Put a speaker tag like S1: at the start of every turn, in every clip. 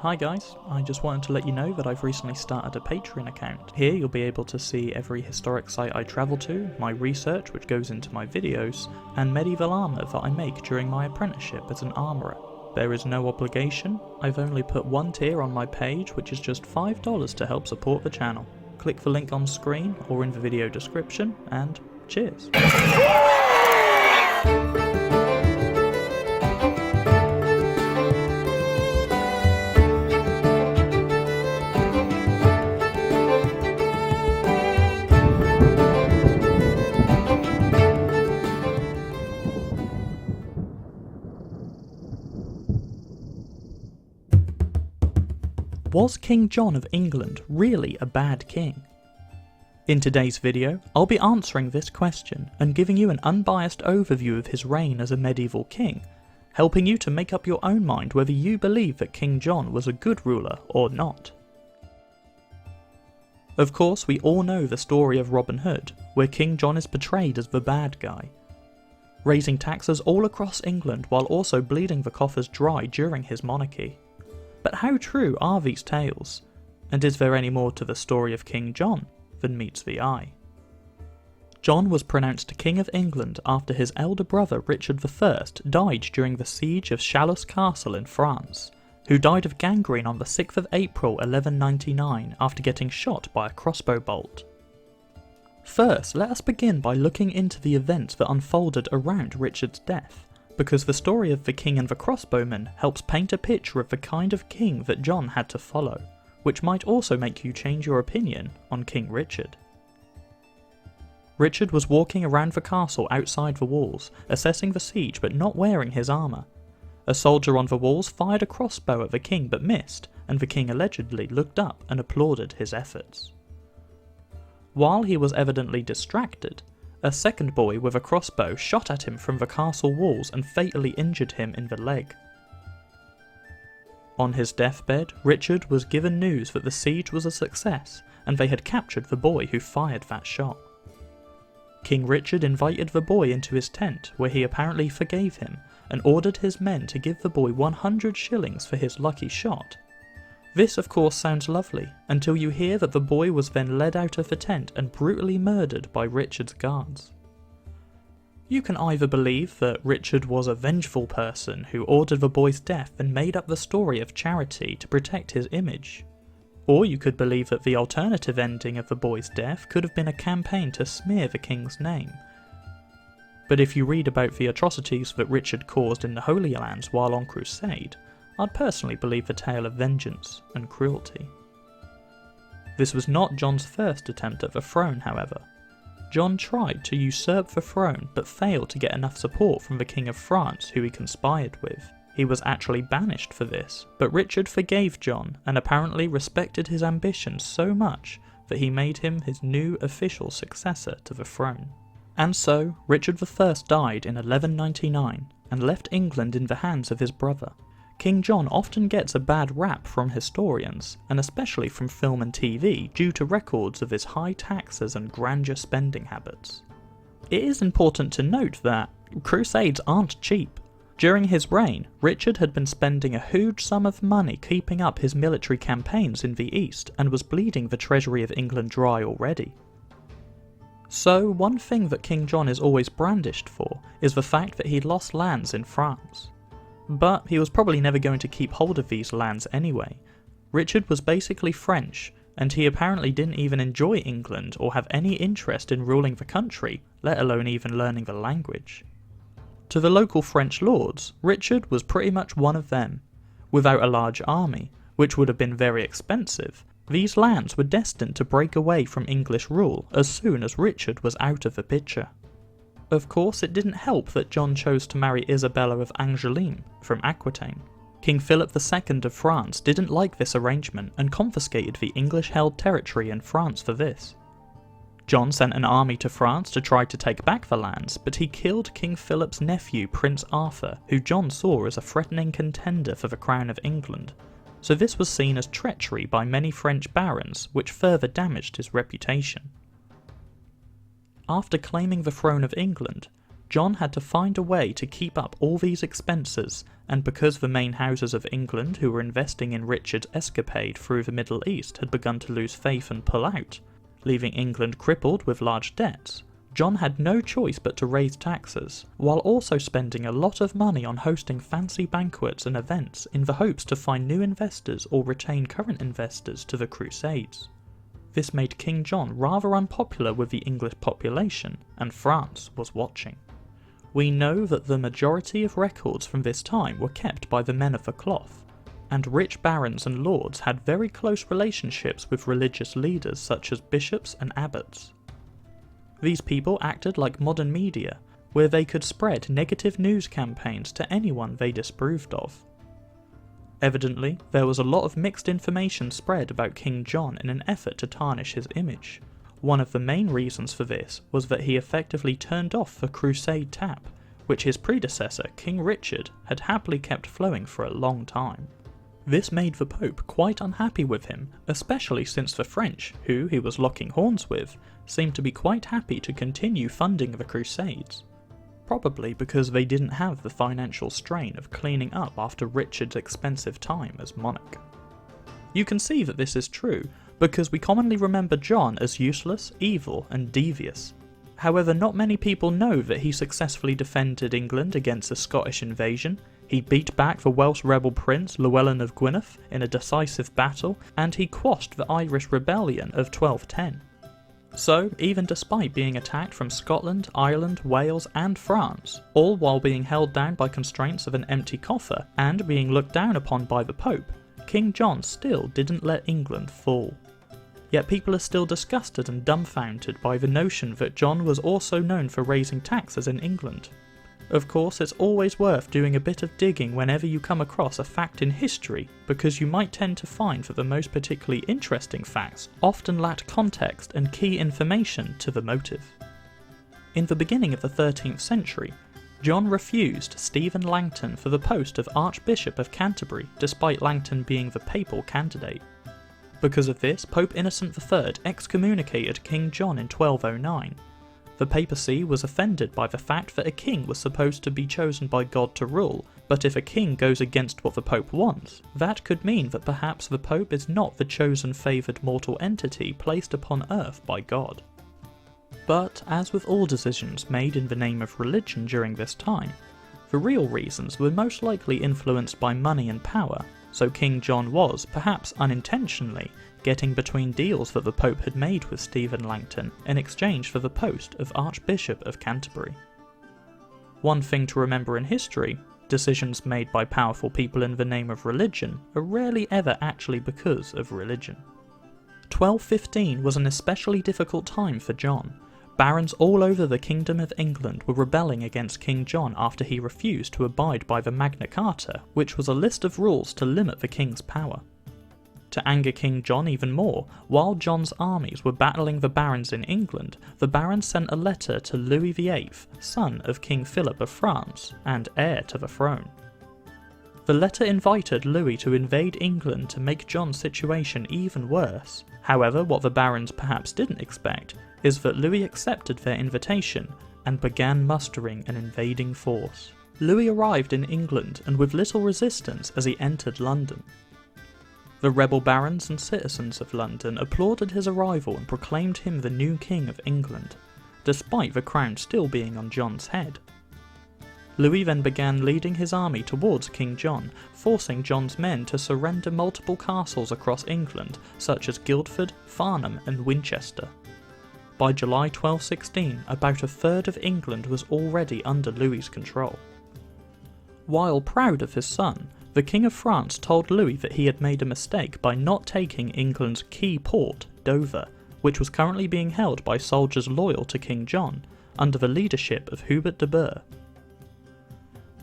S1: Hi guys, I just wanted to let you know that I've recently started a Patreon account. Here you'll be able to see every historic site I travel to, my research which goes into my videos, and medieval armour that I make during my apprenticeship as an armourer. There is no obligation, I've only put one tier on my page which is just $5 to help support the channel. Click the link on screen or in the video description, and cheers! Was King John of England really a bad king? In today's video, I'll be answering this question and giving you an unbiased overview of his reign as a medieval king, helping you to make up your own mind whether you believe that King John was a good ruler or not. Of course, we all know the story of Robin Hood, where King John is portrayed as the bad guy, raising taxes all across England while also bleeding the coffers dry during his monarchy. But how true are these tales, and is there any more to the story of King John than meets the eye? John was pronounced King of England after his elder brother Richard I died during the siege of Chalus Castle in France, who died of gangrene on the 6th of April 1199 after getting shot by a crossbow bolt. First, let us begin by looking into the events that unfolded around Richard's death, because the story of the king and the crossbowman helps paint a picture of the kind of king that John had to follow, which might also make you change your opinion on King Richard. Richard was walking around the castle outside the walls, assessing the siege but not wearing his armour. A soldier on the walls fired a crossbow at the king but missed, and the king allegedly looked up and applauded his efforts. While he was evidently distracted, a second boy with a crossbow shot at him from the castle walls and fatally injured him in the leg. On his deathbed, Richard was given news that the siege was a success and they had captured the boy who fired that shot. King Richard invited the boy into his tent, where he apparently forgave him and ordered his men to give the boy 100 shillings for his lucky shot. This of course sounds lovely, until you hear that the boy was then led out of the tent and brutally murdered by Richard's guards. You can either believe that Richard was a vengeful person who ordered the boy's death and made up the story of charity to protect his image, or you could believe that the alternative ending of the boy's death could have been a campaign to smear the king's name. But if you read about the atrocities that Richard caused in the Holy Lands while on crusade, I'd personally believe the tale of vengeance and cruelty. This was not John's first attempt at the throne, however. John tried to usurp the throne but failed to get enough support from the King of France, who he conspired with. He was actually banished for this, but Richard forgave John and apparently respected his ambitions so much that he made him his new official successor to the throne. And so, Richard I died in 1199 and left England in the hands of his brother. King John often gets a bad rap from historians, and especially from film and TV, due to records of his high taxes and grandeur spending habits. It is important to note that crusades aren't cheap. During his reign, Richard had been spending a huge sum of money keeping up his military campaigns in the east and was bleeding the treasury of England dry already. So, one thing that King John is always brandished for is the fact that he'd lost lands in France. But he was probably never going to keep hold of these lands anyway. Richard was basically French, and he apparently didn't even enjoy England or have any interest in ruling the country, let alone even learning the language. To the local French lords, Richard was pretty much one of them. Without a large army, which would have been very expensive, these lands were destined to break away from English rule as soon as Richard was out of the picture. Of course, it didn't help that John chose to marry Isabella of Angoulême from Aquitaine. King Philip II of France didn't like this arrangement and confiscated the English-held territory in France for this. John sent an army to France to try to take back the lands, but he killed King Philip's nephew Prince Arthur, who John saw as a threatening contender for the crown of England. So this was seen as treachery by many French barons, which further damaged his reputation. After claiming the throne of England, John had to find a way to keep up all these expenses and because the main houses of England who were investing in Richard's escapade through the Middle East had begun to lose faith and pull out, leaving England crippled with large debts, John had no choice but to raise taxes, while also spending a lot of money on hosting fancy banquets and events in the hopes to find new investors or retain current investors to the Crusades. This made King John rather unpopular with the English population, and France was watching. We know that the majority of records from this time were kept by the men of the cloth, and rich barons and lords had very close relationships with religious leaders such as bishops and abbots. These people acted like modern media, where they could spread negative news campaigns to anyone they disapproved of. Evidently, there was a lot of mixed information spread about King John in an effort to tarnish his image. One of the main reasons for this was that he effectively turned off the Crusade tap, which his predecessor, King Richard, had happily kept flowing for a long time. This made the Pope quite unhappy with him, especially since the French, who he was locking horns with, seemed to be quite happy to continue funding the Crusades. Probably because they didn't have the financial strain of cleaning up after Richard's expensive time as monarch. You can see that this is true, because we commonly remember John as useless, evil, and devious. However, not many people know that he successfully defended England against a Scottish invasion, he beat back the Welsh rebel prince Llewellyn of Gwynedd in a decisive battle, and he quashed the Irish rebellion of 1210. So, even despite being attacked from Scotland, Ireland, Wales and France, all while being held down by constraints of an empty coffer and being looked down upon by the Pope, King John still didn't let England fall. Yet people are still disgusted and dumbfounded by the notion that John was also known for raising taxes in England. Of course, it's always worth doing a bit of digging whenever you come across a fact in history, because you might tend to find that the most particularly interesting facts often lack context and key information to the motive. In the beginning of the 13th century, John refused Stephen Langton for the post of Archbishop of Canterbury, despite Langton being the papal candidate. Because of this, Pope Innocent III excommunicated King John in 1209. The papacy was offended by the fact that a king was supposed to be chosen by God to rule, but if a king goes against what the Pope wants, that could mean that perhaps the Pope is not the chosen favoured mortal entity placed upon earth by God. But, as with all decisions made in the name of religion during this time, the real reasons were most likely influenced by money and power, so King John was, perhaps unintentionally, getting between deals that the Pope had made with Stephen Langton in exchange for the post of Archbishop of Canterbury. One thing to remember in history, decisions made by powerful people in the name of religion are rarely ever actually because of religion. 1215 was an especially difficult time for John. Barons all over the Kingdom of England were rebelling against King John after he refused to abide by the Magna Carta, which was a list of rules to limit the king's power. To anger King John even more, while John's armies were battling the barons in England, the barons sent a letter to Louis VIII, son of King Philip of France, and heir to the throne. The letter invited Louis to invade England to make John's situation even worse. However, what the barons perhaps didn't expect is that Louis accepted their invitation and began mustering an invading force. Louis arrived in England and with little resistance as he entered London. The rebel barons and citizens of London applauded his arrival and proclaimed him the new king of England, despite the crown still being on John's head. Louis then began leading his army towards King John, forcing John's men to surrender multiple castles across England, such as Guildford, Farnham and Winchester. By July 1216, about a third of England was already under Louis's control. While proud of his son, the King of France told Louis that he had made a mistake by not taking England's key port, Dover, which was currently being held by soldiers loyal to King John, under the leadership of Hubert de Burgh.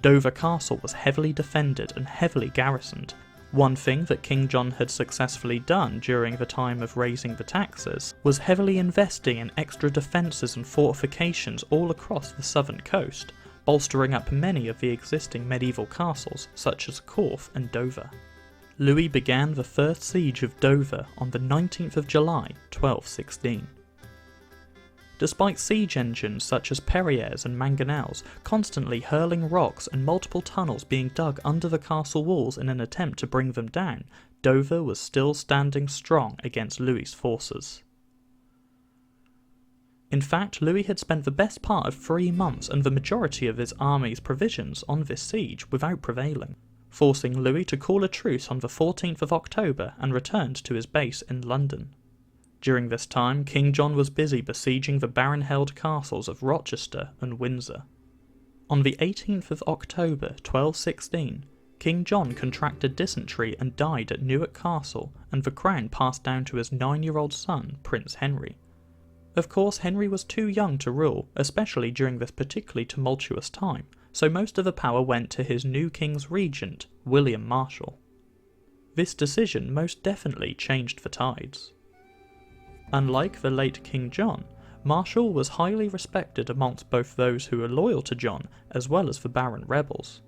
S1: Dover Castle was heavily defended and heavily garrisoned. One thing that King John had successfully done during the time of raising the taxes was heavily investing in extra defences and fortifications all across the southern coast, bolstering up many of the existing medieval castles such as Corfe and Dover. Louis began the first siege of Dover on the 19th of July, 1216. Despite siege engines such as Perriers and Mangonels constantly hurling rocks and multiple tunnels being dug under the castle walls in an attempt to bring them down, Dover was still standing strong against Louis's forces. In fact, Louis had spent the best part of 3 months and the majority of his army's provisions on this siege without prevailing, forcing Louis to call a truce on the 14th of October and returned to his base in London. During this time, King John was busy besieging the baron-held castles of Rochester and Windsor. On the 18th of October 1216, King John contracted dysentery and died at Newark Castle, and the crown passed down to his 9-year-old son, Prince Henry. Of course, Henry was too young to rule, especially during this particularly tumultuous time, so most of the power went to his new king's regent, William Marshal. This decision most definitely changed the tides. Unlike the late King John, Marshal was highly respected amongst both those who were loyal to John as well as the Baron rebels.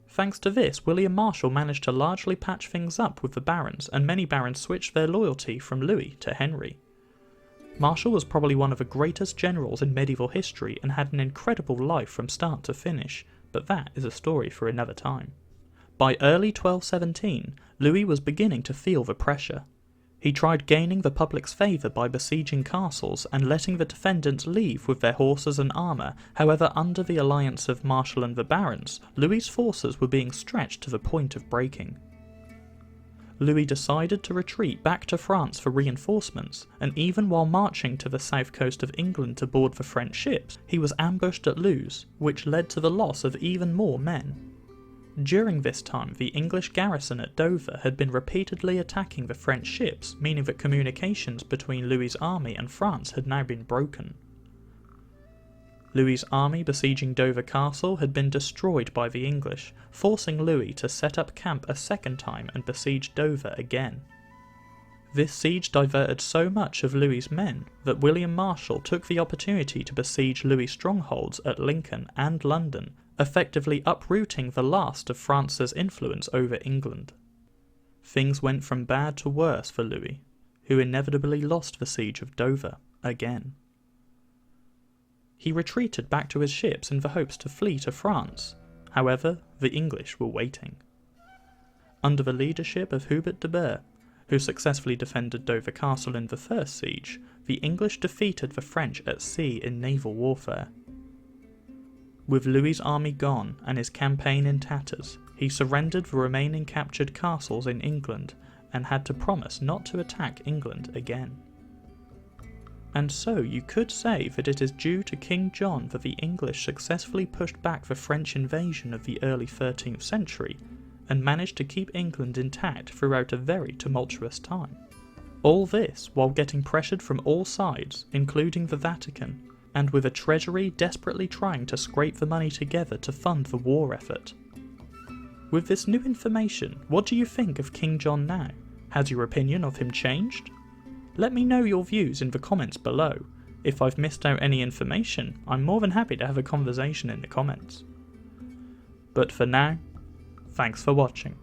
S1: Thanks to this, William Marshal managed to largely patch things up with the barons, and many barons switched their loyalty from Louis to Henry. Marshal was probably one of the greatest generals in medieval history and had an incredible life from start to finish, but that is a story for another time. By early 1217, Louis was beginning to feel the pressure. He tried gaining the public's favour by besieging castles and letting the defendants leave with their horses and armour. However, under the alliance of Marshal and the barons, Louis's forces were being stretched to the point of breaking. Louis decided to retreat back to France for reinforcements, and even while marching to the south coast of England to board the French ships, he was ambushed at Lewes, which led to the loss of even more men. During this time, the English garrison at Dover had been repeatedly attacking the French ships, meaning that communications between Louis's army and France had now been broken. Louis's army besieging Dover Castle had been destroyed by the English, forcing Louis to set up camp a second time and besiege Dover again. This siege diverted so much of Louis's men that William Marshal took the opportunity to besiege Louis's strongholds at Lincoln and London, effectively uprooting the last of France's influence over England. Things went from bad to worse for Louis, who inevitably lost the siege of Dover again. He retreated back to his ships in the hopes to flee to France. However, the English were waiting. Under the leadership of Hubert de Burgh, who successfully defended Dover Castle in the first siege, the English defeated the French at sea in naval warfare. With Louis's army gone and his campaign in tatters, he surrendered the remaining captured castles in England and had to promise not to attack England again. And so you could say that it is due to King John that the English successfully pushed back the French invasion of the early 13th century and managed to keep England intact throughout a very tumultuous time. All this while getting pressured from all sides, including the Vatican, and with a treasury desperately trying to scrape the money together to fund the war effort. With this new information, what do you think of King John now? Has your opinion of him changed? Let me know your views in the comments below. If I've missed out any information, I'm more than happy to have a conversation in the comments. But for now, thanks for watching.